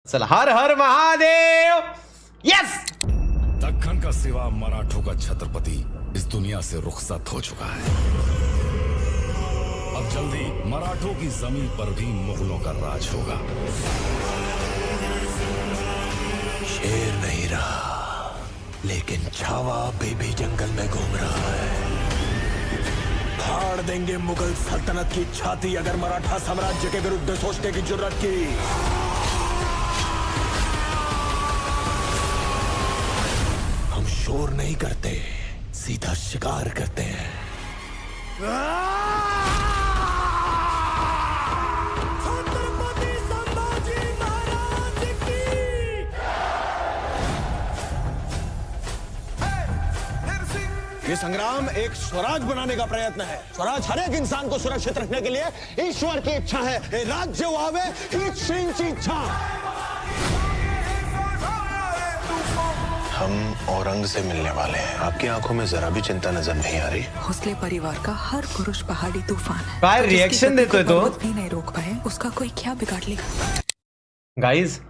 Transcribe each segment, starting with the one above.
चला, हर हर महादेव. यस. दक्खन का सिवा मराठों का छत्रपति इस दुनिया से रुखसत हो चुका है. अब जल्दी मराठों की जमीन पर भी मुगलों का राज होगा. शेर नहीं रहा, लेकिन छावा बेबी जंगल में घूम रहा है. फाड़ देंगे मुगल सल्तनत की छाती अगर मराठा साम्राज्य के विरुद्ध सोचने की जुर्रत की. हम शोर नहीं करते, सीधा शिकार करते हैं. छत्रपति संभाजी महाराज की. ये संग्राम एक स्वराज बनाने का प्रयत्न है. स्वराज हर एक इंसान को सुरक्षित रखने के लिए ईश्वर की इच्छा है. हे राज्य वावे हीच श्रींची इच्छा. हम औरंग से मिलने वाले हैं. आपकी आंखों में जरा भी चिंता नजर नहीं आ रही. भोसले परिवार का हर पुरुष पहाड़ी तूफान है. काय रिएक्शन देतोय तो पर्वत भी नहीं रोक पाए, उसका कोई क्या बिगाड़ लेगा. गाइस,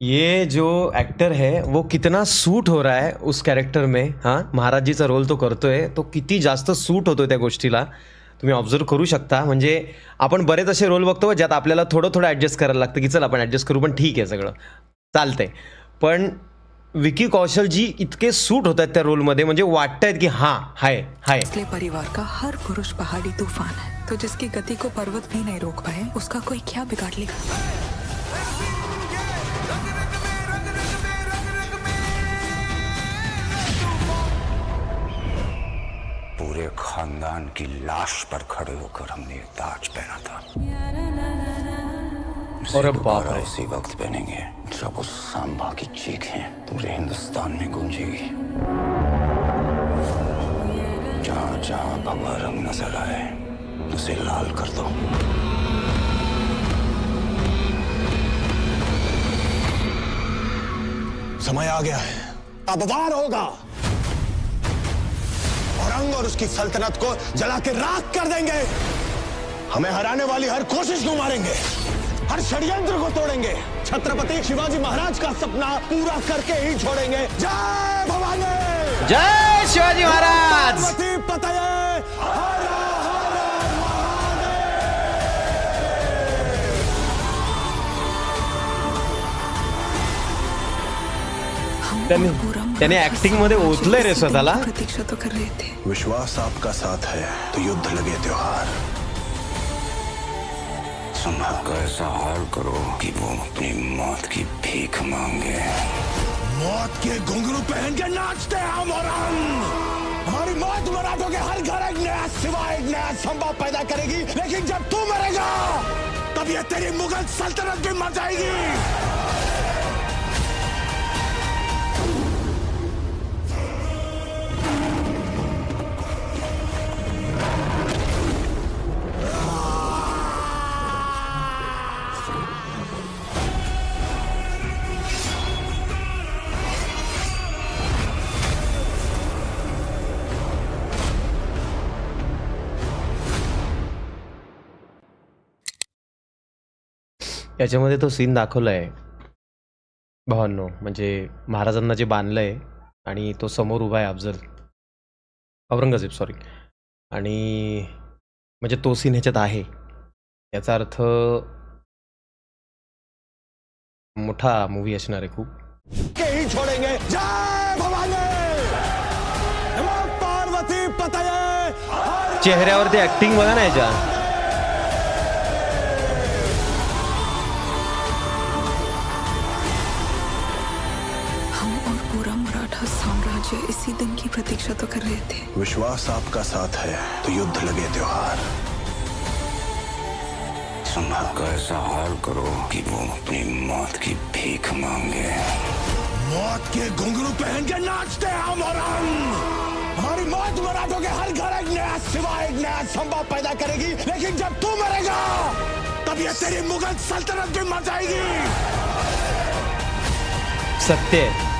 ये जो एक्टर है वो कितना सूट हो रहा है उस कॅरेक्टर में. हा, महाराजीचा रोल तो करतोय, तो किती जास्त सूट होतोय त्या गोष्टीला तुम्ही ऑब्झर्व करू शकता. म्हणजे आपण बरेच असे रोल बघतो ज्यात आपल्याला थोडं थोडं ऍडजस्ट करायला लागतं की चल आपण ऍडजस्ट करू, पण ठीक आहे सगळं चालतंय. पण विकी कौशलजी इतके सूट होतात त्या रोलमध्ये, म्हणजे वाटतंय की हां हाय हाय. भोसले परिवार का हर पुरुष पहाड़ी तूफान है, तो जिसकी गति को पर्वत भी नहीं रोक पाए, उसका कोई क्या बिगाड़ लेगा. पूरे खानदान की लाश पर खड़े होकर हमने ये ताज पहना था. अरे इसे बाप दोबारा रे. उसी वक्त पहनेंगे जब उस सांबा की चीखें पूरे हिंदुस्तान में गूंजेगी. जहां जहां भगवा रंग नजर आए उसे लाल कर दो. समय आ गया है. अब वार होगा. औरंग और उसकी सल्तनत को जला के राख कर देंगे. हमें हराने वाली हर कोशिश को मारेंगे, हर षड्यंत्र को तोड़ेंगे. छत्रपति शिवाजी महाराज का सपना पूरा करके ही छोड़ेंगे. जय भवानी. जय शिवाजी महाराज. पार्वती पतये. हर हर हम त्याने और पूरा त्याने मराठा ऍक्टिंग मध्ये साम्राज्य ओतलंय रे इसी दिन स्वतःला. की प्रतीक्षा तो कर रहे थे. विश्वास आपका साथ है तो युद्ध लगे त्योहार. संभल का ऐसा हाल करो कि वो अपनी मौत की भीख मांगे. मौत के घुंघरू पहन के नाचते हैं हम औरंग. हमारी मौत मराठों के हर घर एक नया सिवा, एक नया संभव पैदा करेगी. लेकिन जब तू मरेगा तब ये तेरी मुगल सल्तनत भी मर जाएगी. याच्यामध्ये तो सीन दाखवलाय भावांनो, म्हणजे महाराजांना जे बांधलंय आणि तो समोर उभा आहे अफजल, औरंगजेब सॉरी, आणि म्हणजे तो सीन ह्याच्यात आहे. याचा अर्थ मोठा मूवी असणार आहे खूप. के ही छोड़ेंगे. जय भवानी. नमो पार्वती पतये. हर चेहऱ्यावरती ऍक्टिंग बघा ना याच्या. हम और पूरा मराठा साम्राज्य इसी दिन की प्रतीक्षा तो कर रहे थे. विश्वास आपका साथ है तो युद्ध लगे त्योहार. संभल का ऐसा हाल करो कि वो अपनी मौत की भीख मांगे. मौत के घुंघरू पहन के नाचते हैं हम औरंग. हमारी मौत मराठों के हर घर एक नया सिवा, एक नया संभव पैदा करेगी. लेकिन जब तू मरेगा तब ये तेरी मुगल सल्तनत भी मर जाएगी. सत्य आहे.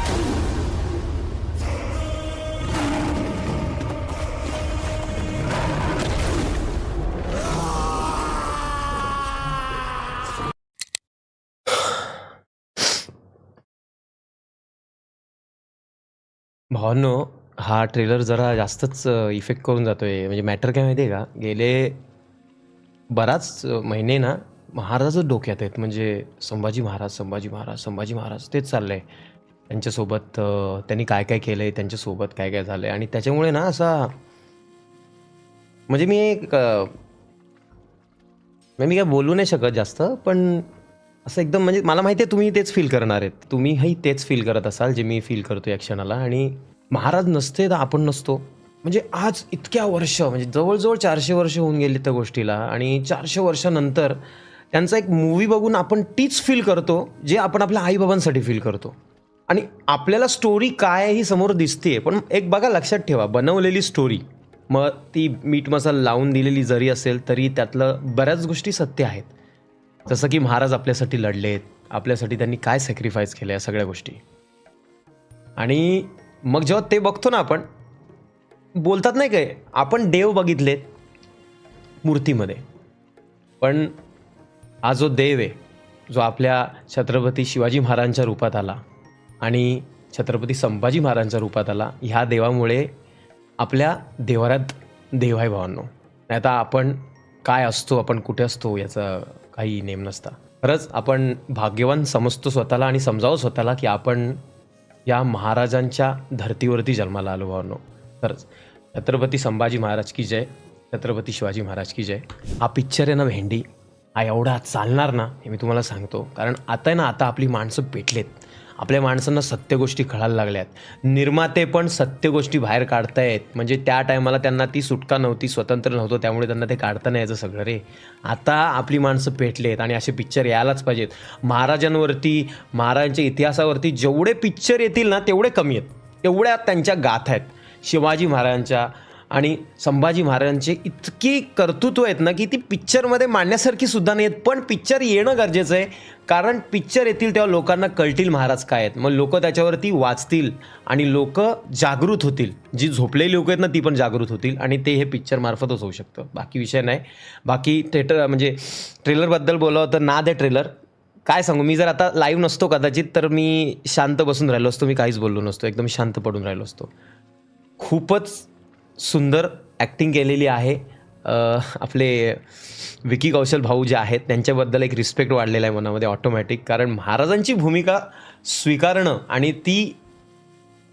भावांनो, हा ट्रेलर जरा जास्तच इफेक्ट करून जातोय. म्हणजे मॅटर काय माहिती आहे का, गेले बराच महिने ना महाराजच डोक्यात आहेत. म्हणजे संभाजी महाराज, संभाजी महाराज, संभाजी महाराज तेच चाललंय. त्यांच्यासोबत त्यांनी काय काय केलंय, त्यांच्यासोबत काय काय झालंय आणि त्याच्यामुळे ना असा म्हणजे मी काय बोलू नाही शकत जास्त, पण असं एकदम म्हणजे मला माहिती आहे तुम्ही तेच फील करणार आहेत. तुम्हीही तेच फील करत असाल जे मी फील करतो या क्षणाला. आणि महाराज नसते तर आपण नसतो. म्हणजे आज इतक्या वर्ष म्हणजे जवळजवळ 400 वर्ष होऊन गेली त्या गोष्टीला आणि 400 वर्षानंतर त्यांचा एक मूवी बघून आपण तीच फील करतो जे आपण आपल्या आईबाबांसाठी फील करतो. आणि आपल्याला स्टोरी काय आहे ही समोर दिसते, पण एक बघा लक्षात ठेवा, बनवलेली स्टोरी मग ती मीठ मसाला लावून दिलेली जरी असेल तरी त्यातलं बऱ्याच गोष्टी सत्य आहेत. जसं की महाराज आपल्यासाठी लढलेत, आपल्यासाठी त्यांनी काय सॅक्रिफाईस केलं, या सगळ्या गोष्टी. आणि मग जेव्हा ते बघतो ना आपण, बोलतात नाही काय, आपण देव बघितलेत मूर्तीमध्ये, पण हा जो देव आहे जो आपल्या छत्रपती शिवाजी महाराजांच्या रूपात आला आणि छत्रपती संभाजी महाराजांच्या रूपात आला, ह्या देवामुळे आपल्या देवारात देव आहे भावांनो. नाही आता आपण काय असतो, आपण कुठे असतो याचा काही नेम नसता. खरंच आपण भाग्यवान समजतो स्वतःला आणि समजावं स्वतःला की आपण या महाराजांच्या धर्तीवरती जन्माला आलो भावांनो. खरंच छत्रपती संभाजी महाराज की जय, छत्रपती शिवाजी महाराज की जय. हा पिक्चर आहे ना भेंडी, हा एवढा चालणार ना हे मी तुम्हाला सांगतो. कारण आता आहे ना, आता आपली माणसं पेटलेत, आपल्या माणसांना सत्य गोष्टी कळायला लागल्यात. निर्माते पण सत्य गोष्टी बाहेर काढतायत. म्हणजे त्या टायमाला त्यांना ती सुटका नव्हती, स्वतंत्र नव्हतं, त्यामुळे त्यांना ते काढता नाही यायचं सगळं रे. आता आपली माणसं पेटलेत आणि असे पिक्चर यायलाच पाहिजेत. महाराजांवरती, महाराजांच्या इतिहासावरती जेवढे पिक्चर येतील ना तेवढे कमी आहेत. तेवढ्या त्यांच्या गाथा आहेत. शिवाजी महाराजांच्या आणि संभाजी महाराजांचे इतकी कर्तृत्व आहेत ना की ती पिक्चरमध्ये मांडण्यासारखी सुद्धा नाही आहेत. पण पिक्चर येणं गरजेचं आहे, कारण पिक्चर येतील तेव्हा लोकांना कळतील महाराज काय आहेत. मग लोक त्याच्यावरती वाचतील आणि लोक जागृत होतील. जी झोपलेली लोक आहेत ना ती पण जागृत होतील आणि ते हे पिक्चरमार्फतच होऊ शकतं. बाकी विषय नाही. बाकी थिएटर म्हणजे ट्रेलरबद्दल बोलावं तर नाद आहे ट्रेलर. काय सांगू, मी जर आता लाईव्ह नसतो कदाचित तर मी शांत बसून राहिलो असतो, मी काहीच बोललो नसतो, एकदम शांत पडून राहिलो असतो. खूपच सुंदर ॲक्टिंग केलेली आहे. आपले विकी कौशल भाऊ जे आहेत त्यांच्याबद्दल एक रिस्पेक्ट वाढलेला आहे मनामध्ये ऑटोमॅटिक. कारण महाराजांची भूमिका स्वीकारणं आणि ती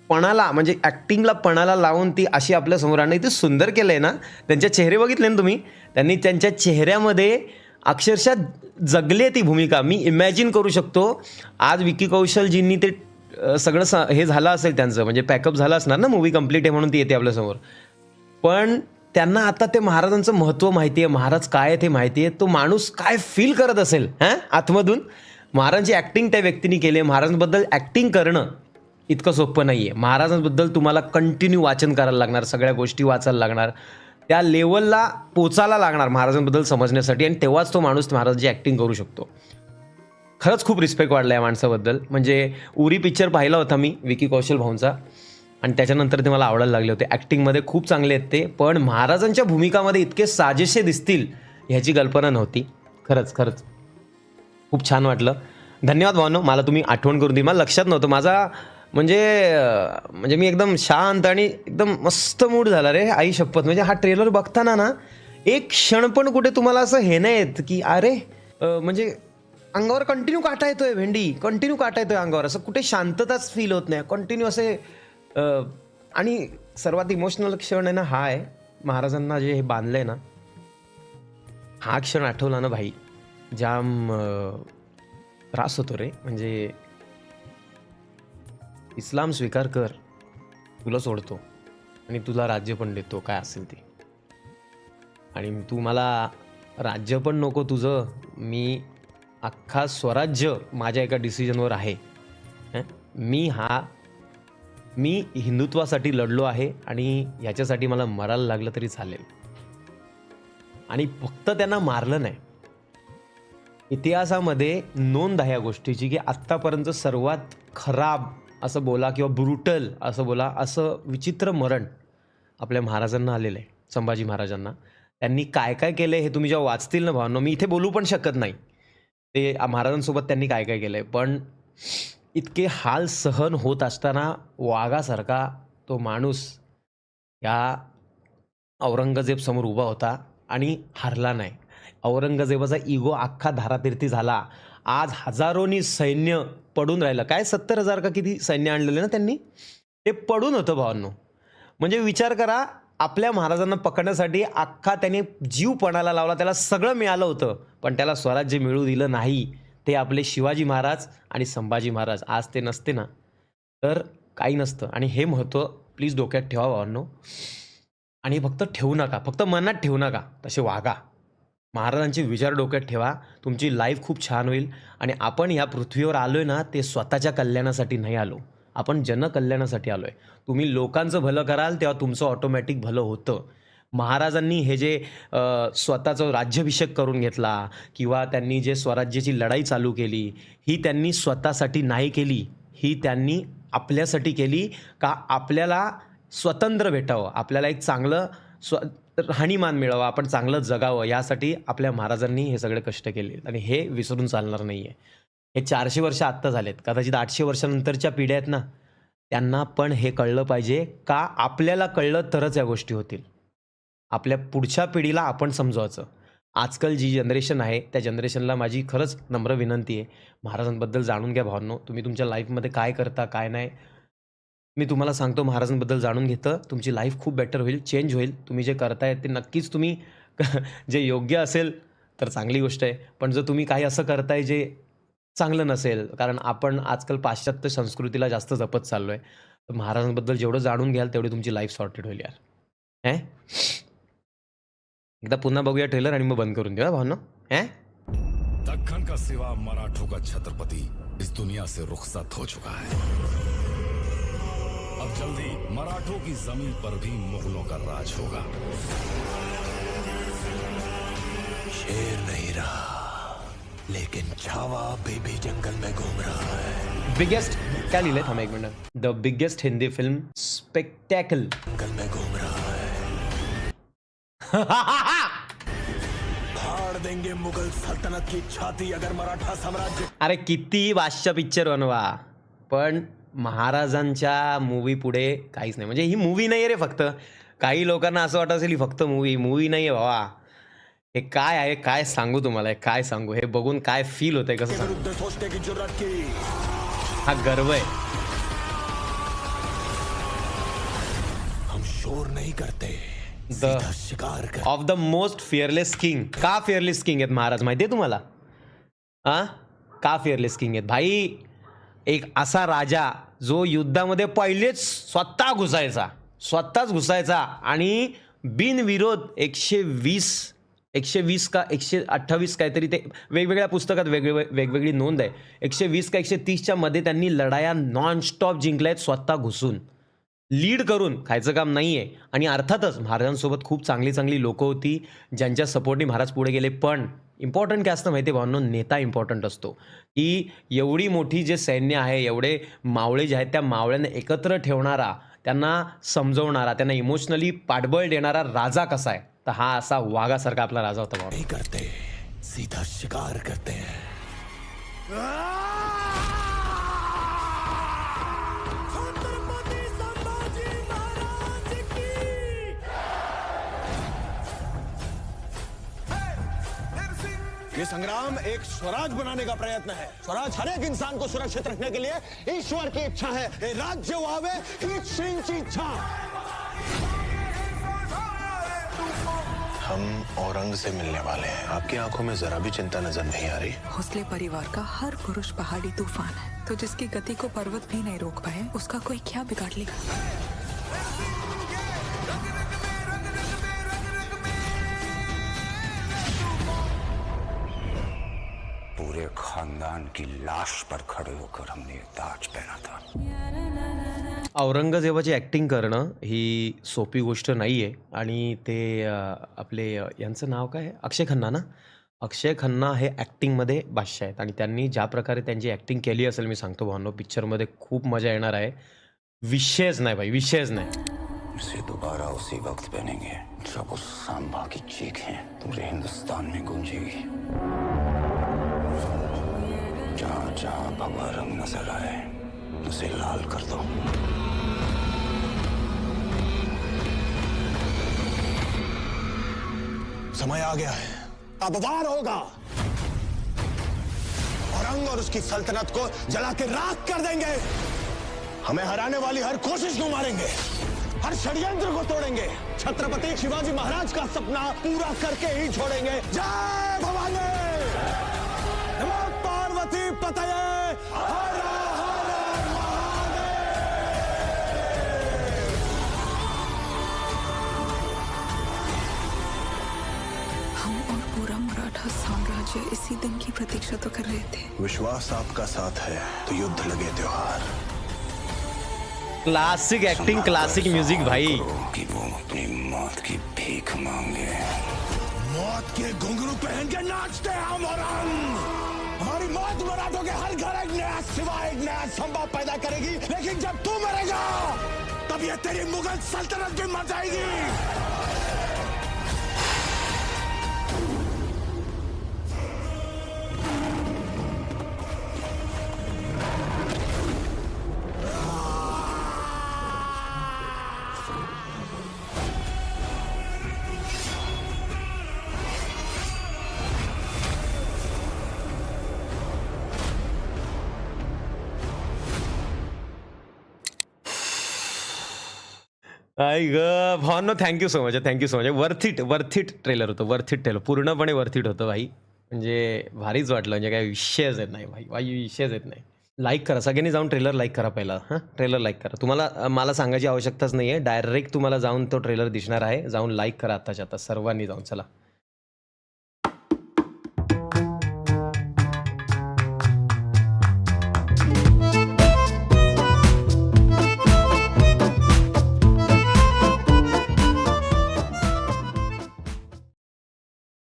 पणाला म्हणजे ॲक्टिंगला पणाला लावून ती अशी आपल्यासमोर आणणं इथे सुंदर केलं आहे ना. त्यांच्या चेहरे बघितले ना तुम्ही, त्यांनी त्यांच्या चेहऱ्यामध्ये अक्षरशः जगले ती भूमिका. मी इमॅजिन करू शकतो आज विकी कौशलजींनी ते सगळं हे झालं असेल त्यांचं, म्हणजे पॅकअप झालं असणार ना, मूवी कंप्लीट आहे म्हणून ती येते आपल्यासमोर. पण त्यांना आता ते महाराजांचं महत्त्व माहिती आहे, महाराज काय आहे ते माहिती आहे. तो माणूस काय फील करत असेल आतमधून. महाराजांची ॲक्टिंग त्या व्यक्तीने केली आहे. महाराजांबद्दल ॲक्टिंग करणं इतकं सोपं नाही आहे. महाराजांबद्दल तुम्हाला कंटिन्यू वाचन करायला लागणार, सगळ्या गोष्टी वाचायला लागणार, त्या लेवलला पोचायला लागणार महाराजांबद्दल समजण्यासाठी, आणि तेव्हाच तो माणूस महाराजांची ॲक्टिंग करू शकतो. खरंच खूप रिस्पेक्ट वाढला या माणसाबद्दल. म्हणजे उरी पिक्चर पाहिला होता मी विकी कौशल भाऊंचा आणि त्याच्यानंतर ते मला आवडायला लागले होते. ॲक्टिंगमध्ये खूप चांगले आहेत ते, पण महाराजांच्या भूमिकामध्ये इतके साजेसे दिसतील ह्याची कल्पना नव्हती. खरंच खरंच खूप छान वाटलं. धन्यवाद भावनो, मला तुम्ही आठवण करून दिली. मला लक्षात नव्हतं. माझा म्हणजे मी एकदम शांत आणि एकदम मस्त मूड झाला रे आई शपथ. म्हणजे हा ट्रेलर बघताना ना एक क्षण पण कुठे तुम्हाला असं हे नाही येत की अरे म्हणजे अंगावर कंटिन्यू काटा येतोय भेंडी, कंटिन्यू काटा येतोय अंगावर, असं कुठे शांतताच फील होत नाही, कंटिन्यू असे. आणि सर्वात इमोशनल क्षण आहे ना हा आहे, महाराजांना जे हे बांधलंय ना, हा क्षण आठवला ना भाई जाम त्रास होतो रे. म्हणजे इस्लाम स्वीकार कर, तुला सोडतो आणि तुला राज्य पण देतो काय असेल ते, आणि तू मला राज्य पण नको तुझं, मी अख्खा स्वराज्य माझ्या एका डिसिजनवर आहे. मी हिंदुत्वासाठी लढलो आहे आणि याच्यासाठी मला मरायला लागलं तरी चालेल. आणि फक्त त्यांना मारलं नाही, इतिहासामध्ये नोंद आहे या गोष्टीची की आत्तापर्यंत सर्वात खराब असं बोला किंवा ब्रुटल असं बोला, असं विचित्र मरण आपल्या महाराजांना आलेलं आहे, संभाजी महाराजांना. त्यांनी काय काय केलं हे तुम्ही जेव्हा वाचतील ना भावांनो, मी इथे बोलू पण शकत नाही ते महाराजांसोबत त्यांनी काय काय केलं आहे. पण इतके हाल सहन होत असताना वाघासारखा तो माणूस या औरंगजेब समोर उभा होता आणि हारला नाही. औरंगजेबाचा इगो अख्खा धारातीर्थी झाला. आज हजारोनी सैन्य पडून राहिलं. काय 70,000 का किती सैन्य आणलेलं ना त्यांनी, ते पडून होतं भावांनो. म्हणजे विचार करा, आपल्या महाराजांना पकडण्यासाठी अख्खा त्याने जीव पणाला लावला. त्याला सगळं मिळालं होतं, पण त्याला स्वराज्य मिळू दिलं नाही. ते आपले शिवाजी महाराज आणि संभाजी महाराज. आज ते नसते ना तर काही नसतं. आणि हे महत्त्व प्लीज डोक्यात ठेवा भावांनो. आणि फक्त ठेवू नका, फक्त मनात ठेवू नका, तसे वागा. महाराजांचे विचार डोक्यात ठेवा. तुमची लाईफ खूप छान होईल. आणि आपण ह्या पृथ्वीवर आलोय ना, ते स्वतःच्या कल्याणासाठी नाही आलो, आपण जनकल्याणासाठी आलोय. तुम्ही लोकांचं भलं कराल तेव्हा तुमचं ऑटोमॅटिक भलं होतं. महाराजांनी हे जे स्वतःचं राज्याभिषेक करून घेतला किंवा त्यांनी जे स्वराज्याची लढाई चालू केली, ही त्यांनी स्वतःसाठी नाही केली, ही त्यांनी आपल्यासाठी केली. का आपल्याला स्वतंत्र भेटावं, आपल्याला एक चांगलं राहणीमान मिळावं, आपण चांगलं जगावं, यासाठी आपल्या महाराजांनी हे सगळे कष्ट केले. आणि हे विसरून चालणार नाही आहे. हे 400 वर्ष आत्ता झालेत, कदाचित 800 वर्षानंतरच्या पिढ्या आहेत ना, त्यांना पण हे कळलं पाहिजे. का आपल्याला कळलं तरच या गोष्टी होतील. आपल्या पुढच्या पिढीला आपण समजवायचं. आजकाल जी जनरेशन आहे त्या जनरेशनला माझी खरंच नम्र विनंती आहे, महाराजांबद्दल जाणून घ्या भावांनो. तुम्ही तुमच्या लाईफमध्ये काय करता काय नाही, मी तुम्हाला सांगतो, महाराजांबद्दल जाणून घेतं तुमची लाईफ खूप बेटर होईल, चेंज होईल. तुम्ही जे करताय ते नक्कीच तुम्ही जे योग्य असेल तर चांगली गोष्ट आहे, पण जर तुम्ही काही असं करताय जे चांगलं नसेल, कारण आपण आजकाल पाश्चात्य संस्कृतीला जास्त जपत चाललो आहे, तर महाराजांबद्दल जेवढं जाणून घ्याल तेवढी तुमची लाईफ सॉर्टेड होईल यार. एकदा पुन्हा बघूया ट्रेलर आणि मग बंद करून देऊया भावना. दक्कन का सिवा मराठों का छत्रपति इस दुनिया से रुखसत हो चुका है. अब जल्दी मराठों की जमीन पर भी मुगलों का राज होगा. शेर नहीं रहा, लेकिन छावा अभी भी जंगल में घूम रहा है. बिगेस्ट क्या लिहिलंय, थांबा एक minute. The biggest Hindi film spectacle. जंगल में घूम रहा है. फाड़ देंगे मुगल सल्तनत की छाती अगर मराठा साम्राज्य. अरे किती बादशाह पिक्चर बनवा, पण महाराजांच्या मूवी पुढे काहीच नाही. म्हणजे ही मूवी नाही आहे रे फक्त. काही लोकांना असं वाटत असेल ही फक्त मूवी नाही आहे बाबा. हे काय आहे, काय सांगू तुम्हाला, काय सांगू. हे बघून काय फील होतंय, कसं सांगू. विरुद्ध सोचने की जरूरत की. हा गर्व आहे. हम शोर नहीं करते, सीधा शिकार कर. Of the most fearless king. का फिअरलेस किंग आहेत महाराज माहिती आहे तुम्हाला? का फिअरलेस किंग आहेत भाई? एक असा राजा जो युद्धामध्ये पहिलेच स्वतःच घुसायचा आणि बिनविरोध 120 का 128 काहीतरी, ते वेगवेगळ्या पुस्तकात वेगवेगळी नोंद आहे. 120 का 130च्या मध्ये त्यांनी लढाया नॉनस्टॉप जिंकल्या आहेत, स्वतः घुसून, लीड करून. खायचं काम नाही आहे. आणि अर्थातच महाराजांसोबत खूप चांगली लोकं होती ज्यांच्या सपोर्टने महाराज पुढे गेले. पण इम्पॉर्टंट काय असतं माहिती आहे भावांनो? नेता इम्पॉर्टंट असतो. की एवढी मोठी जे सैन्य आहे, एवढे मावळे जे आहेत, त्या मावळ्यांना एकत्र ठेवणारा, त्यांना समजवणारा, त्यांना इमोशनली पाठबळ देणारा राजा कसा आहे, तर हा असा वाघासारखा आपला राजा होता भाऊ. नहीं करते, सीधा शिकार करते हैं. छत्रपति संभाजी महाराज की. ये संग्राम एक स्वराज बनाने का प्रयत्न है. स्वराज हर एक इंसान को सुरक्षित रखने के लिए ईश्वर की इच्छा है. हे राज्य व्हावे हीच श्रींची इच्छा. हम औरंग से मिलने वाले हैं. आपकी आंखों में जरा भी चिंता नजर नहीं आ रही. भोसले परिवार का हर पुरुष पहाड़ी तूफान है, तो जिसकी गति को पर्वत भी नहीं रोक पाए, उसका कोई क्या बिगाड़ लेगा. पूरे खानदान की लाश पर खड़े होकर हमने ये ताज पहना था. औरंगजेबाची ॲक्टिंग करणं ही सोपी गोष्ट नाही आहे. आणि ते आपले यांचं नाव काय आहे, अक्षय खन्ना ना. अक्षय खन्ना हे ॲक्टिंगमध्ये बादशाह आहेत. आणि त्यांनी ज्या प्रकारे त्यांची ॲक्टिंग केली असेल, मी सांगतो भावांनो, पिक्चरमध्ये खूप मजा येणार आहे. विषयच नाही भाई, विषयच नाही. इसे दोबारा उसी वक्त पहनेंगे जब उस सांबा की चीखें पूरे हिंदुस्तान में गूंजेगी. जहाँ जहाँ भगवा रंग नजर आए उसे लाल कर दो. समय आ गया है, अब वार होगा। औरंग और उसकी सल्तनत को जला के राख कर देंगे। हमें हराने वाली हर कोशिश को मारेंगे, हर षड्यंत्र को तोड़ेंगे। छत्रपति शिवाजी महाराज का सपना पूरा करके ही छोड़ेंगे। जय भवानी, नमो पार्वती पतये, हर हर महादेव। हम और पूरा मराठा साम्राज्य इसी दिन की प्रतीक्षा तो कर रहे थे। विश्वास आपका साथ है तो युद्ध लगे त्योहार। क्लासिक एक्टिंग, क्लासिक म्यूजिक भाई। कि वो अपनी मौत की भीख मांगे। मौत के घुंघरू पहन के नाचते हैं हम औरंग। हमारी मौत मराठों के हर घर एक नया सिवा, एक नया संभव पैदा करेगी। लेकिन जब तू मरेगा तब ये तेरी मुगल सल्तनत भी मर जाएगी। आई ग भावनो, thank you so much, thank you so much. Worth it trailer होतं, वर्थ इट ट्रेलर, पूर्णपणे वर्थ इट होतं भाई. म्हणजे भारीच वाटलं, म्हणजे काय विषयच येत नाही भाई विषयच येत नाही. लाईक करा सगळ्यांनी, जाऊन ट्रेलर लाईक करा पहिला. हां, ट्रेलर लाईक करा. तुम्हाला मला सांगायची आवश्यकताच नाही आहे, डायरेक्ट तुम्हाला जाऊन तो ट्रेलर दिसणार आहे. जाऊन लाईक करा आत्ताच्या आता सर्वांनी जाऊन. चला.